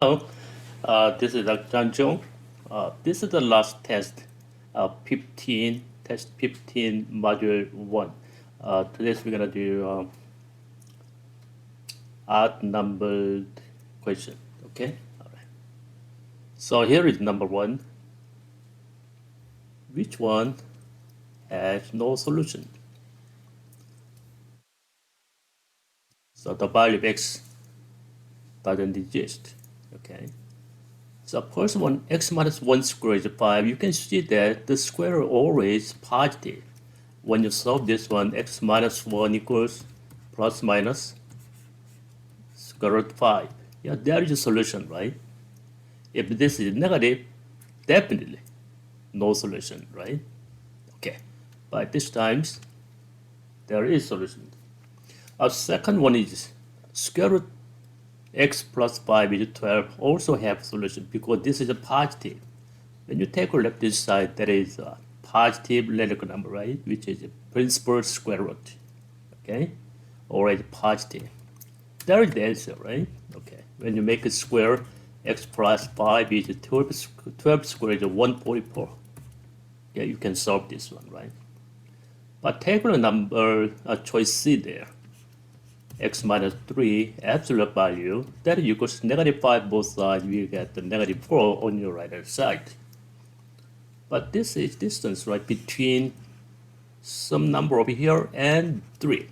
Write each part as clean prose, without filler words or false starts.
Hello, this is Dr. Chung. This is the last test, 15, test 15, module 1. Today we're going to do odd numbered question, okay? All right. So here is number 1. Which one has no solution? So the value of x doesn't exist, okay? So first one, x minus 1 square is 5. You can see that the square is always positive. When you solve this one, x minus 1 equals plus minus square root 5. Yeah, there is a solution, right? If this is negative, definitely no solution, right? Okay, but this times there is solution. Our second one is square root x plus 5 is 12 also have solution because this is a positive. When you take a left this side, there is a positive radical number, right? Which is a principal square root, okay? Or a positive. There is the answer, right? Okay. When you make a square, x plus 5 is 12 square is 144. Yeah, you can solve this one, right? But take a number, choice C there. X minus 3 absolute value, that equals negative 5 both sides, we get the negative 4 on your right hand side. But this is distance, right, between some number over here and 3.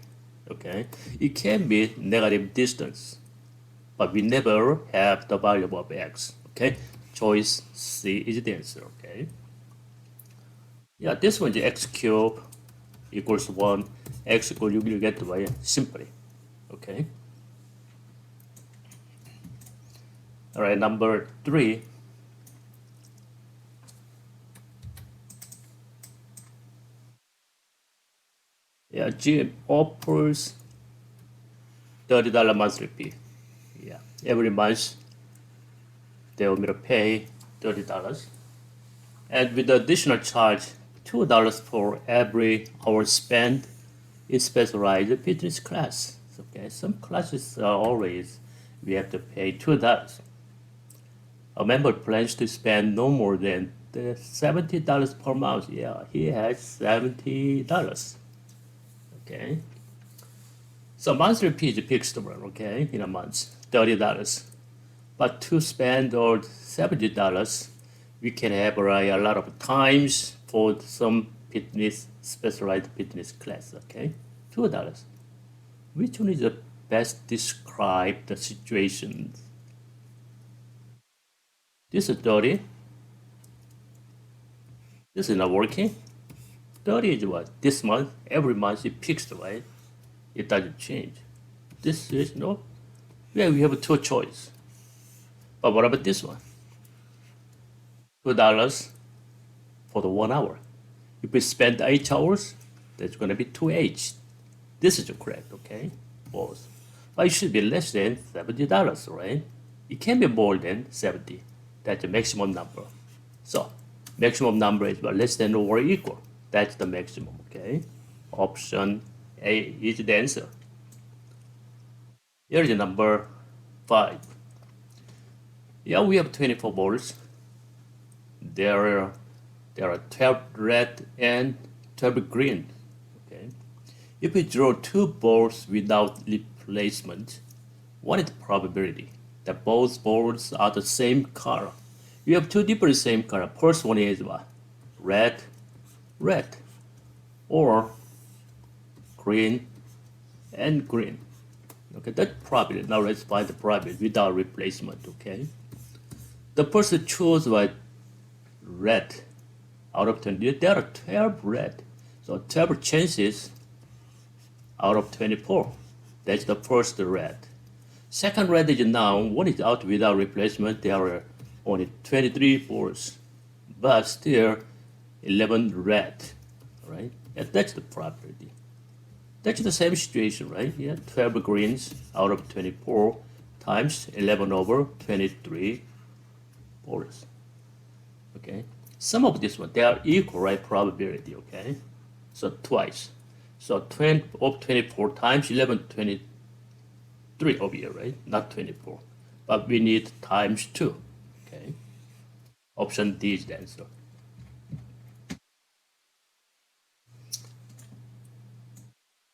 Okay, it can be negative distance, but we never have the value of x. Okay, choice C is the answer. Okay, yeah, this one is x cubed equals 1, x equals you get the way simply. Okay, all right, number 3. Yeah, gym offers $30 monthly fee. Yeah, every month they want me to pay $30, and with the additional charge $2 for every hour spent in specialized fitness class. Okay, some classes are always we have to pay $2. A member plans to spend no more than $70 per month. Yeah, he has $70. Okay, so monthly fee is fixed one. Okay, in a month, $30. But to spend all $70, we can have a lot of times for some fitness, specialized fitness class, okay? $2. Which one is the best describe the situation? This is 30. This is not working. 30 is what? This month, every month it fixed, right? It doesn't change. This is no. Yeah, we have two choice. But what about this one? $2 for the 1 hour. If we spend 8 hours, that's going to be 2H. This is correct, okay? Both. But it should be less than $70, right? It can be more than 70. That's the maximum number. So, maximum number is less than or equal. That's the maximum, okay? Option A is the answer. Here is number 5. Yeah, we have 24 balls. There are 12 red and 12 green. Okay. If we draw two balls without replacement, what is the probability that both balls are the same color? You have two different same color. First one is what? Red, red, or green and green. Okay, that's probability. Now let's find the probability without replacement. Okay. The person chose what? Red. Out of 20, there are 12 red. So 12 chances out of 24. That's the first red. Second red is now, one is out without replacement. There are only 23 balls, but still 11 red, right? Yeah, that's the probability. That's the same situation, right? Yeah, 12 greens out of 24 times 11 over 23 balls. Okay, some of this one, they are equal, right, probability, okay? So twice. So 20 of 24 times 11, 23 over here, right? Not 24. but we need times 2. Okay. Option D is the answer.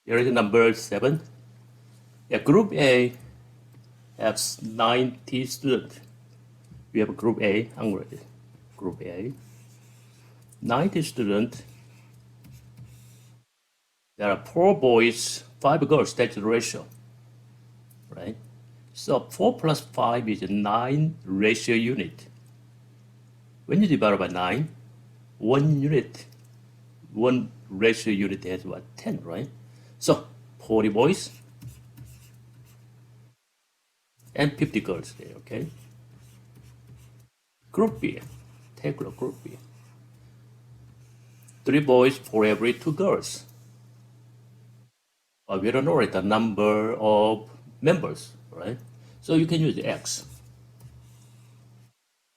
Here is number 7. Yeah, Group A has 90 students. We have Group A, already. Group A, 90 students. There are 4 boys, 5 girls. That's the ratio, right? So 4 plus 5 is a 9 ratio unit. When you divide by 9, 1 unit, 1 ratio unit has what? 10, right? So 40 boys and 50 girls there, okay? Group B, take a look, Group B. 3 boys for every 2 girls. But we don't know the number of members, right? So you can use X.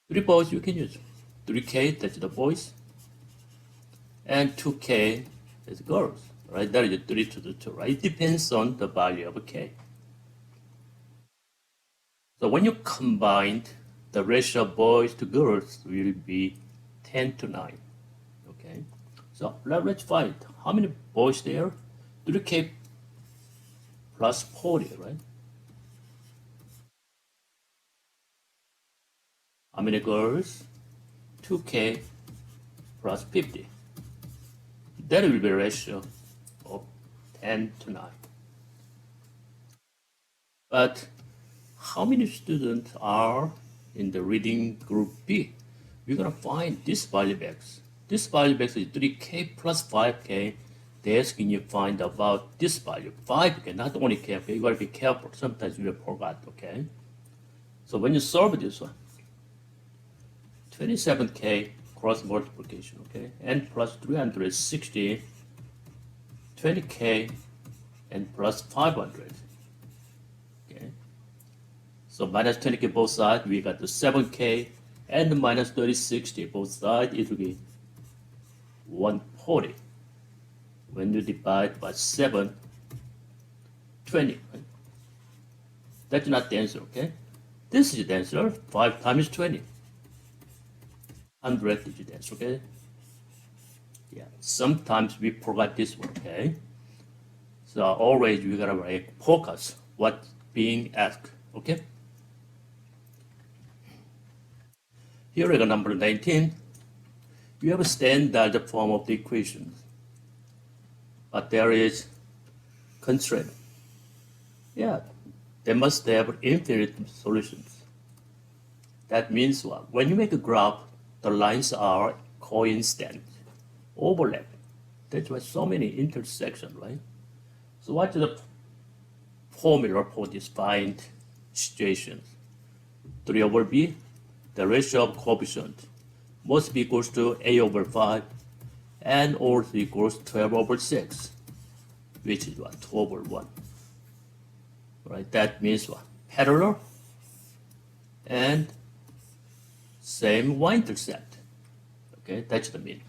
3 boys you can use 3K, that's the boys, and 2K is girls, right? That is 3 to the 2, right? It depends on the value of K. So when you combine, the ratio of boys to girls will be 10 to 9, okay? So let's find how many boys there? 3K plus 40, right? How many girls? 2K plus 50. That will be a ratio of 10 to 9. But how many students are in the reading group B? We're going to find this value of X. This value of X is 3K plus 5K. They're asking you to find about this value, 5K, not only K. Okay? You got to be careful. Sometimes you forgot, okay? So when you solve this one, 27K cross multiplication, okay? N plus 360, 20K, and plus 500, okay? So minus 20K both sides, we got the 7K, and minus 3060 both sides, it will be 140. When you divide by 7, 20, right? That's not the answer, okay? This is the answer, 5 times 20. 100 digits, okay? Yeah, sometimes we forgot this one, okay? So always we gotta focus what's being asked, okay? Here is number 19. You have a standard form of the equations, but there is constraint. Yeah, they must have infinite solutions. That means what? When you make a graph, the lines are coincident, overlap. That's why so many intersections, right? So what is the formula for defined situations? 3 over b, the ratio of coefficient must be equals to a over 5 and also equals 12 over 6, which is what? 2 over 1. Right? That means what? Parallel and same y-intercept. Okay, that's the mean.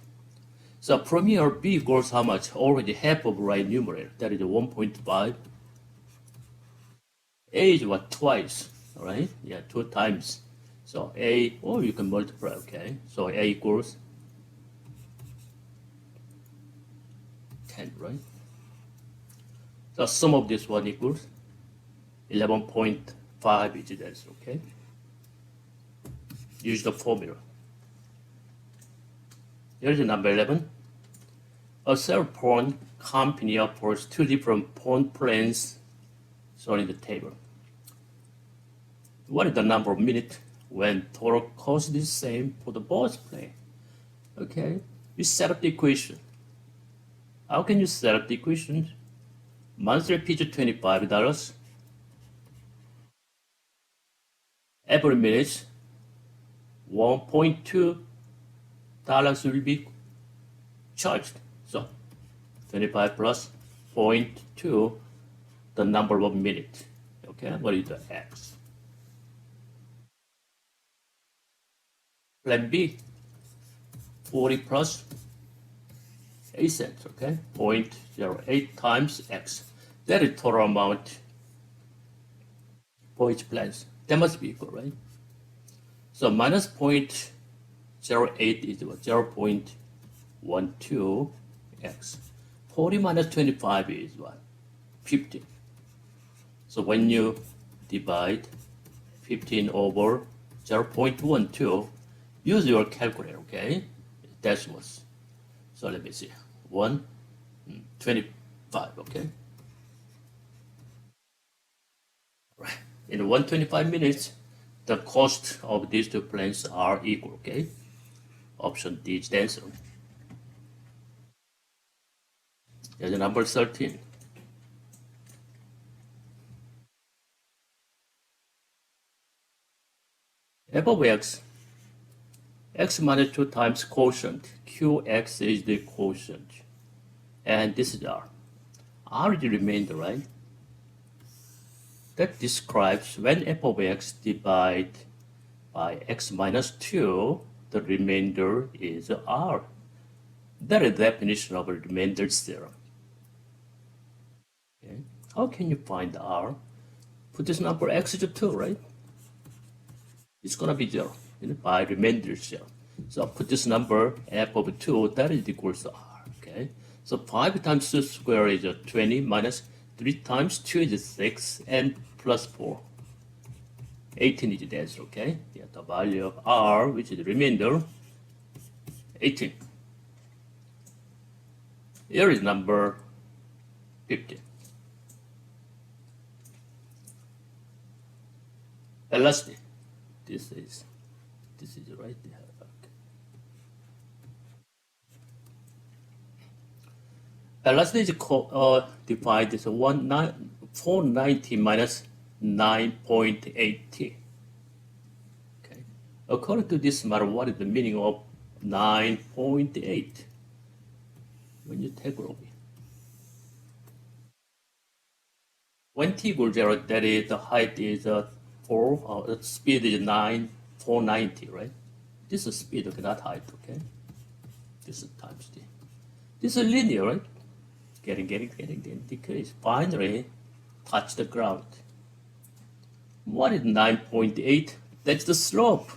So from here, b equals how much? Already half of right numerator. That is 1.5. A is what? Twice. All right? Yeah, 2 times. So a, or you can multiply, okay? So a equals 10, right? The sum of this one equals 11.5 is this, okay? Use the formula. Here's number 11. A cell phone company offers 2 different phone plans shown in the table. What is the number of minutes when total cost is same for the both plan? Okay, we set up the equation. How can you set up the equation? Monthly fees $25. Every minute, $1.2 will be charged. So 25 plus 0.2, the number of minutes. Okay, what is the X? Plan B, 40 plus 8 cents, okay? 0.08 times X. That is total amount for each plan. That must be equal, right? So minus 0.08 is what? 0.12x. 40 minus 25 is what? 15. So when you divide 15 over 0.12, use your calculator, okay? Decimals. So let me see. 125, okay? Right. In 125 minutes, the cost of these two planes are equal, okay? Option D is the answer. Here's number 13. F of x minus 2 times quotient, qx is the quotient, and this is r. R is the remainder, right? That describes when f of x divided by x minus 2, the remainder is r. That is the definition of a remainder theorem. Okay. How can you find r? Put this number x is 2, right? It's going to be 0 by remainder theorem. So put this number f of 2, that is equals to r. Okay. So 5 times 2 squared is 20 minus 3 times 2 is 6 and plus 4. 18 is the answer, okay? Yeah, the value of r, which is the remainder, 18. Here is number 15. Velocity. This is right there. Okay. Velocity is defined as 490 minus 9.80. Okay. According to this matter, what is the meaning of 9.8? When you take over. When t equals 0, that is the height is 4, the speed is 490, right? This is speed, okay, not height, okay? This is times t. This is linear, right? Getting, decrease. Finally, touch the ground. What is 9.8? That's the slope.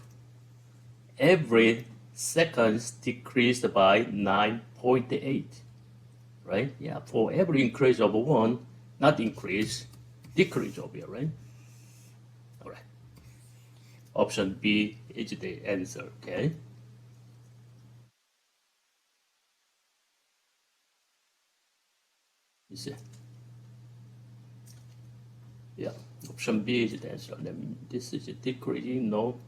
Every seconds decreased by 9.8, right? Yeah, for every increase of 1, not increase, decrease over here, right? All right. Option B is the answer, okay? You see? Yeah, option B is the answer. This is decreasing, no.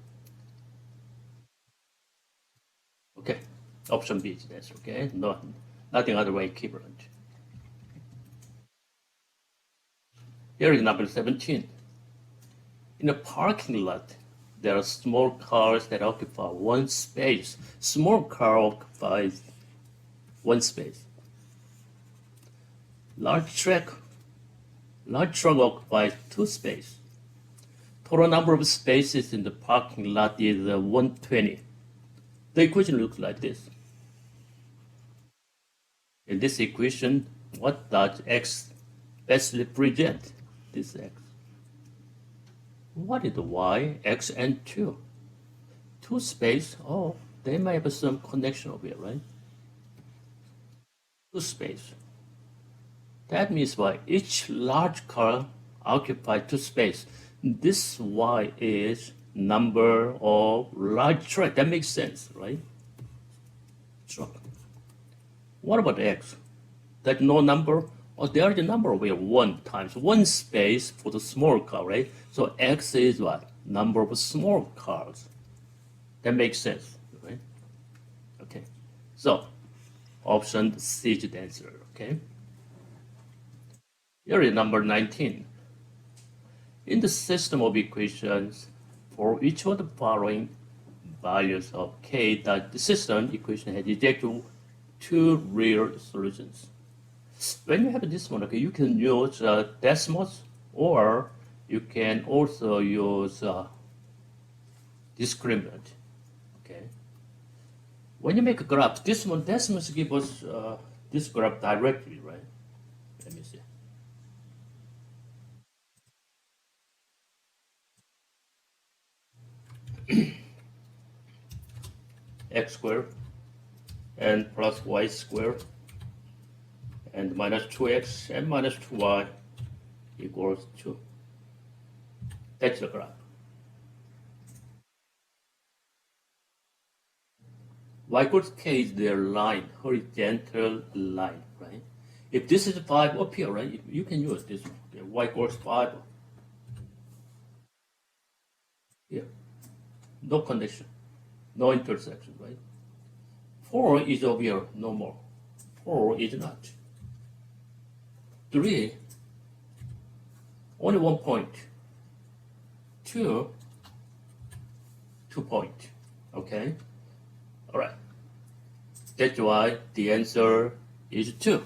Okay, option B is the answer, okay? No, nothing other way equivalent. Here is number 17. In a parking lot, there are small cars that occupy one space. Small car occupies one space. Large truck occupies two spaces. Total number of spaces in the parking lot is 120. The equation looks like this. In this equation, what does x best represent? This x. What is the y? X and 2. Two space, oh, they might have some connection over here, right? Two space. That means why each large car occupies two space. This y is number of large truck. That makes sense, right? Truck. What about x? That no number? Oh, there is a number over here, 1 times 1 space for the small car, right? So x is what? Number of small cars. That makes sense, right? Okay. So option C is the answer, okay? Here is number 19. In the system of equations, for each of the following values of k, that the system equation has exactly two real solutions. When you have this one, okay, you can use decimals, or you can also use discriminant. Okay. When you make a graph, this one decimals give us this graph directly, right? Let me see. x squared and plus y squared and minus 2x and minus 2y equals 2. That's the graph. Y equals k is their line, horizontal line, right? If this is 5 up here, right, you can use this one. Okay? Y equals 5 here. No condition, no intersection, right? 4 is over here, no more. 4 is not. 3, only 1 point. 2, 2 point. Okay? All right. That's why the answer is 2.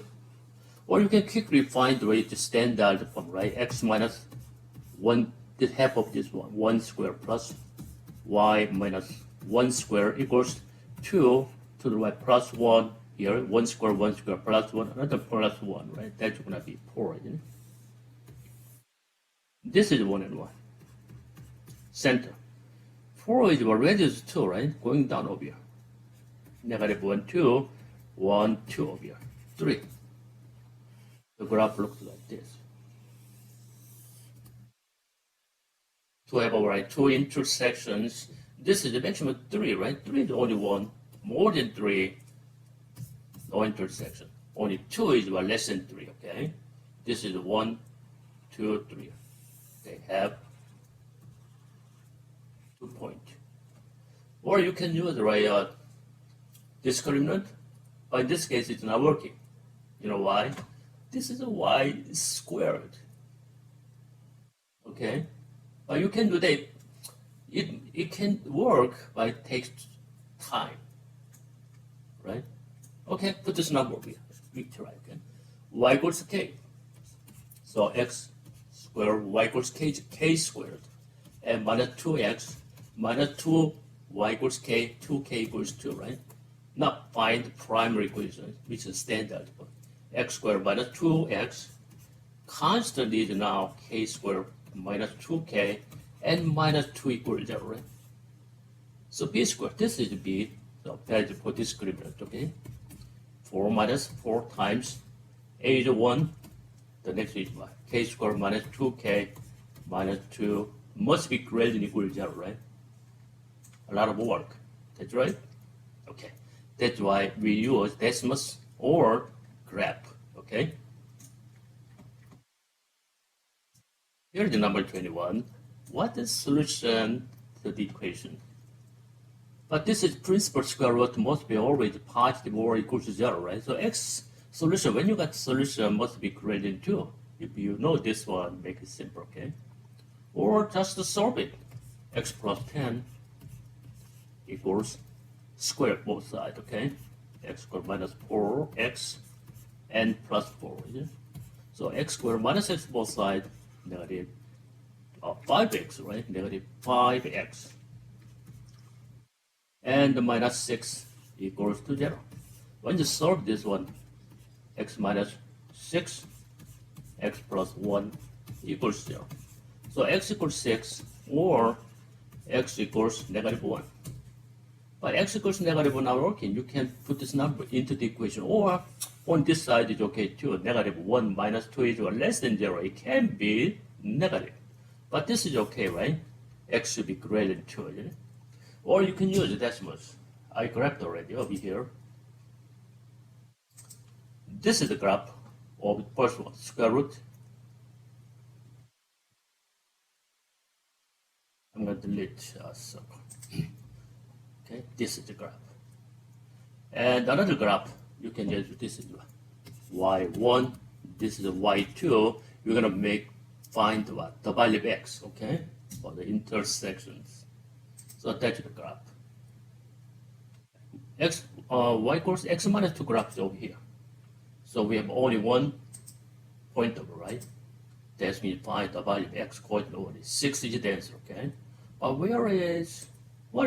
Or you can quickly find the way to standard form, right? X minus 1, the half of this one, 1 square plus y minus 1 square equals 2 to the right plus 1 here, 1 square plus 1, another plus 1, right? That's going to be 4, isn't it? This is 1 and 1. Center. 4 is radius 2, right? Going down over here. Negative 1, 2, 1, 2 over here. 3. The graph looks like this. To have right, two intersections, this is the maximum 3, right? 3 is only 1. More than 3, no intersection. Only 2 is less than 3, okay? This is 1, 2, 3. They have 2 points. Or you can use right discriminant, but in this case it's not working. You know why? This is a y squared. Okay? But you can do that. It can work, but it takes time. Right? Okay, put this number over here. We try again. Y equals k. So x squared, y equals k squared. And minus 2x minus 2 y equals k, 2k equals 2, right? Now find the primary equation, which is standard. X squared minus 2x. Constant is now k squared minus 2k and minus 2 equals 0, right? So b squared, this is b, so that's for discriminant, okay? 4 minus 4 times a is 1, the next is y. K squared minus 2k minus 2 must be greater than equal to 0, right? A lot of work, that's right? Okay, that's why we use decimus or graph, okay? Here's the number 21. What is solution to the equation? But this is principal square root must be always positive or equal to 0, right? So x solution, when you got solution, must be greater than 2. If you know this one, make it simple, okay? Or just solve it. X plus 10 equals square both sides, okay? X squared minus 4x and plus 4, yeah? So x squared minus x both sides, negative 5x, right? Negative 5x. And the minus 6 equals to 0. When you solve this one, x minus 6, x plus 1 equals 0. So x equals 6 or x equals negative 1. But x equals negative 1 not working. You can put this number into the equation. Or on this side is okay too. Negative 1 minus 2 is less than 0. It can be negative. But this is okay, right? X should be greater than 2. Isn't it? Or you can use the decimals. I grabbed already over here. This is the graph of the first one, square root. I'm going to delete a circle. Okay, this is the graph. And another graph, you can use this is y1, this is y2. You're going to find what? The value of x, okay? For the intersections. So that's the graph. Y equals x minus 2 graph is over here. So we have only one point over, right? That means find the value of x coordinate only. 6 is the answer, okay? But what is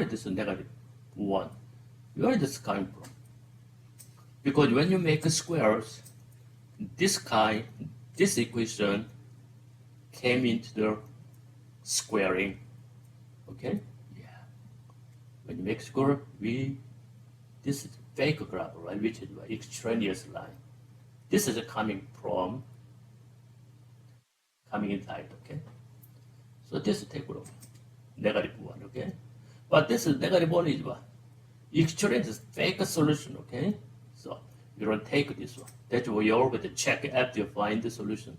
this negative 1? Where is this coming from? Because when you make squares, this equation came into the squaring, okay? Yeah. When you make square, we This is fake graph, right? Which is extraneous line. This is coming inside, okay? So this is take a look, -1, okay? But this is -1 is what? Extraneous fake solution, okay? So you don't take this one. That's why you always check after you find the solution.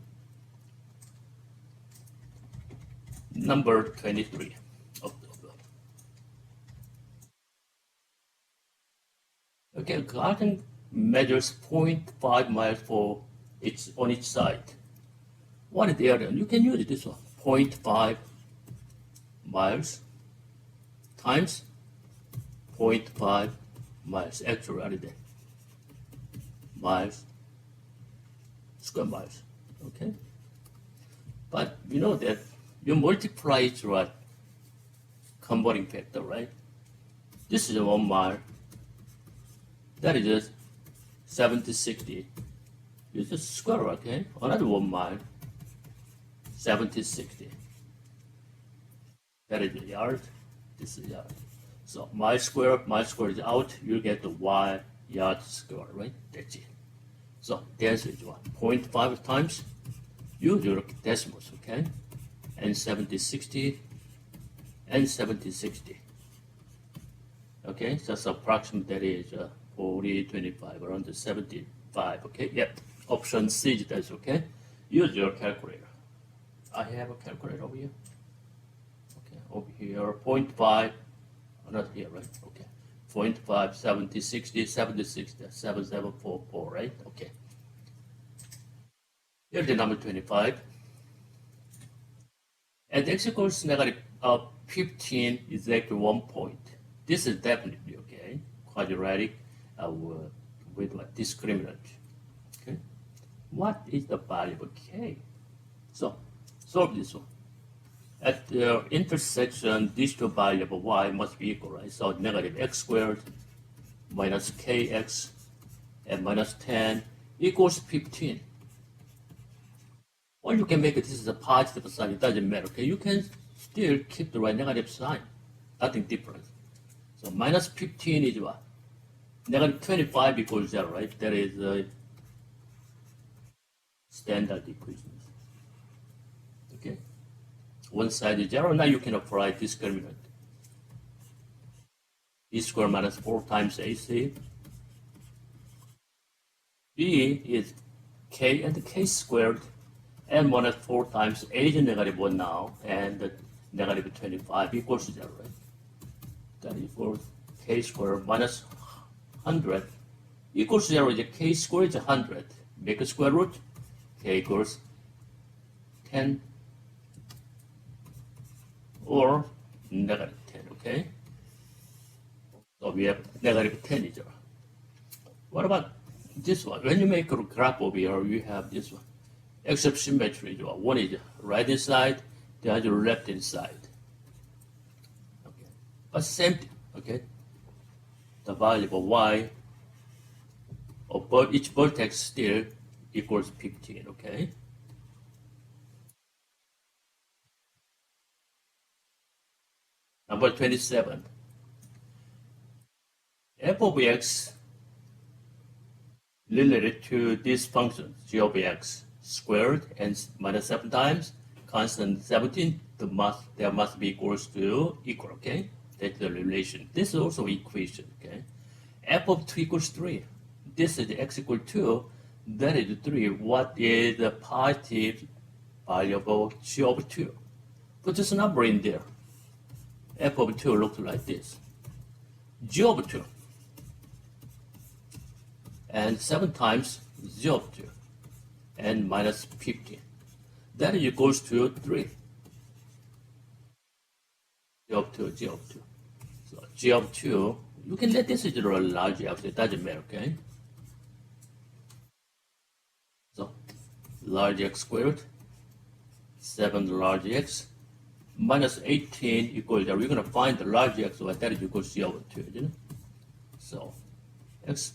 Number 23 of the okay, garden measures 0.5 miles on each side. What is the area? You can use this one, 0.5 miles times 0.5 miles, actually there. Miles, square miles, okay? But you know that you multiply it with converting factor, right? This is 1 mile. That is just 70/60. You just square, okay? Another 1 mile, 70/60. That is a yard. This is a yard. So mile square is out. You get the yard square, right? That's it. So the answer is what? 0.5 times. Use your decimals, okay? And 70/60 and 70/60. Okay, so approximately that is 40/25, around the 75. Okay, yep. Option C is that's okay. Use your calculator. I have a calculator over here. Okay, over here 0.5. Not here, right? Okay. 0.5, 70/60, 70/60, 7744, right? Okay. Here's the number 25. At x equals -15 is exactly 1 point. This is definitely, okay, quadratic with what? Discriminant. Okay. What is the value of k? So, solve this one. At the intersection, these two values of y must be equal, right? So -x squared minus kx and minus 10 equals 15. Or you can make it, this is a positive sign, it doesn't matter, okay? You can still keep the right negative sign, nothing different. So minus 15 is what? -25 equals 0, right? That is standard equations. Okay? One side is 0, now you can apply discriminant. B squared minus 4 times AC. B is k and k squared and minus 4 times a is -1 now, and -25 equals 0, right? That equals k squared minus 100 equals 0 is k squared is 100. Make a square root, k equals 10 or -10, okay? So we have -10 is 0. What about this one? When you make a graph over here, you have this one. Except symmetry, one is right hand side, the other left hand side. Okay, but same thing. Okay, the value of y of each vertex still equals 15. Okay. Number 27. F of x related to this function g of x squared and minus 7 times constant 17, there must be equal, okay? That's the relation. This is also equation, okay? F of 2 equals 3. This is x equal 2. That is 3. What is the positive value of g of 2? Put this number in there. F of 2 looks like this. G of 2. And 7 times g of 2. And minus 15. That equals to 3. G of 2, G of 2. So G of 2, you can let this is a large x, it doesn't matter, okay? So large x squared, 7 large x, minus 18 equals 0. We're going to find the large x, so that is equals G over 2, isn't it? So x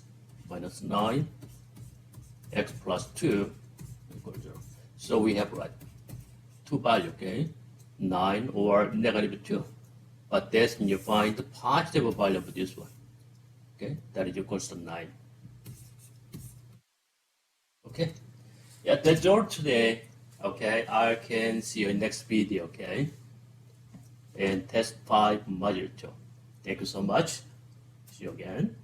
minus 9, x plus 2 equals 0. So we have like two values, okay? 9 or -2. But that's when you find the positive value of this one. Okay, that is equals to 9. Okay, yeah, that's all today. Okay, I can see you in next video. Okay, and test 5 module 2. Thank you so much. See you again.